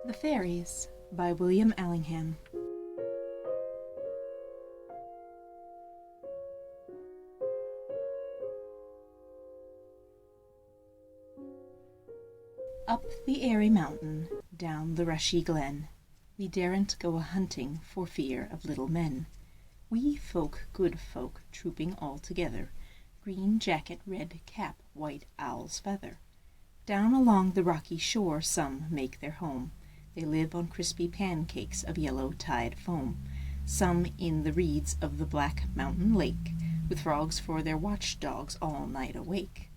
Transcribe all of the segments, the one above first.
The Fairies by William Allingham. Up the airy mountain, down the rushy glen, we daren't go a-hunting for fear of little men. Wee folk, good folk, trooping all together, green jacket, red cap, white owl's feather. Down along the rocky shore some make their home. They live on crispy pancakes of yellow tide foam. Some in the reeds of the black mountain lake, with frogs for their watchdogs all night awake.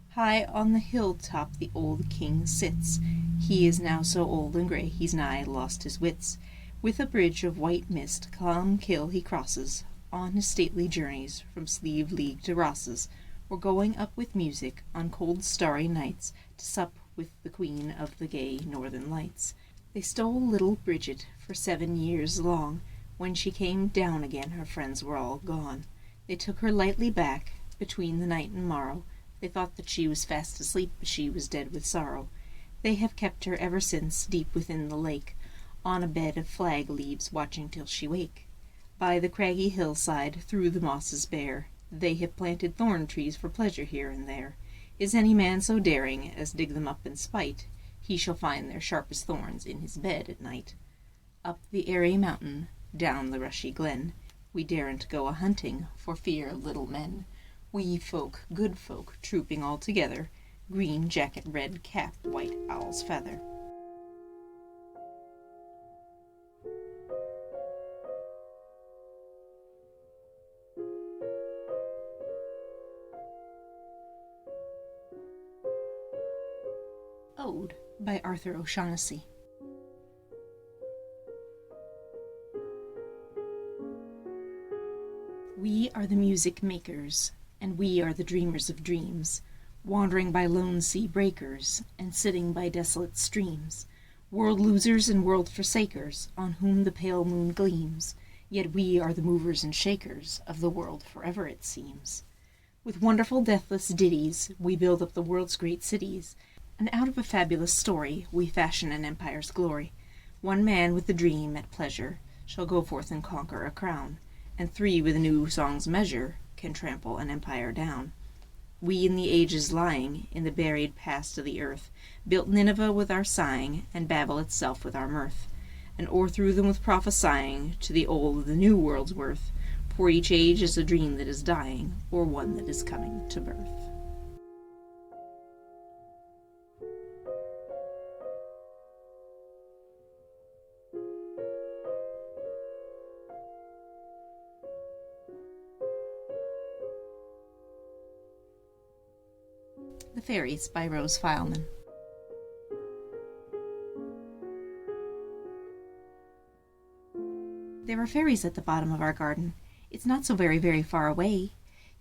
High on the hilltop the old king sits. He is now so old and grey he's nigh lost his wits. With a bridge of white mist Clonkill he crosses, on his stately journeys from Slieve League to Rosses, or going up with music on cold starry nights to sup with the queen of the gay northern lights. They stole little Bridget for 7 years long. When she came down again her friends were all gone. They took her lightly back between the night and morrow. They thought that she was fast asleep, but she was dead with sorrow. They have kept her ever since deep within the lake, on a bed of flag leaves watching till she wake. By the craggy hillside through the mosses bare, they have planted thorn trees for pleasure here and there. Is any man so daring as dig them up in spite? He shall find their sharpest thorns in his bed at night. Up the airy mountain, down the rushy glen, we daren't go a-hunting for fear of little men. Wee folk, good folk, trooping all together, green jacket, red cap, white owl's feather. Ode by Arthur O'Shaughnessy. We are the music makers, and we are the dreamers of dreams, wandering by lone sea breakers, and sitting by desolate streams, world losers and world forsakers, on whom the pale moon gleams, yet we are the movers and shakers of the world forever, it seems. With wonderful deathless ditties we build up the world's great cities, and out of a fabulous story we fashion an empire's glory. One man with a dream at pleasure shall go forth and conquer a crown, and 3 with a new song's measure can trample an empire down. We in the ages lying in the buried past of the earth built Nineveh with our sighing, and Babel itself with our mirth, and o'erthrew them with prophesying to the old the new world's worth, for each age is a dream that is dying, or one that is coming to birth. The Fairies by Rose Fyleman. There are fairies at the bottom of our garden. It's not so very, very far away.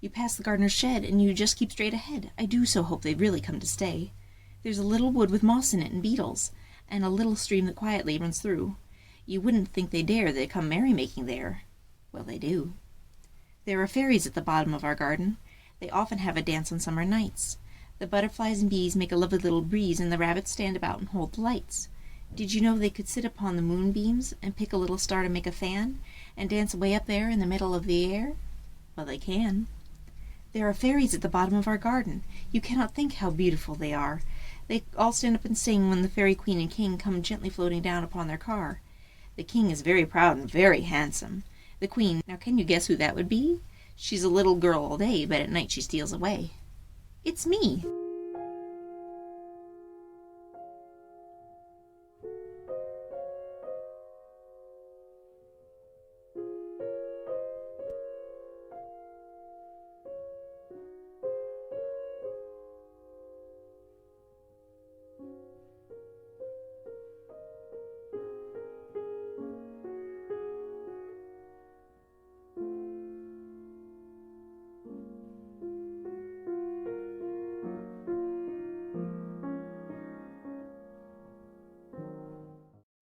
You pass the gardener's shed, and you just keep straight ahead. I do so hope they've really come to stay. There's a little wood with moss in it and beetles, and a little stream that quietly runs through. You wouldn't think they dare they come merrymaking there. Well, they do. There are fairies at the bottom of our garden. They often have a dance on summer nights. The butterflies and bees make a lovely little breeze, and the rabbits stand about and hold the lights. Did you know they could sit upon the moonbeams and pick a little star to make a fan, and dance way up there in the middle of the air? Well, they can. There are fairies at the bottom of our garden. You cannot think how beautiful they are. They all stand up and sing when the fairy queen and king come gently floating down upon their car. The king is very proud and very handsome. The queen, now can you guess who that would be? She's a little girl all day, but at night she steals away. It's me.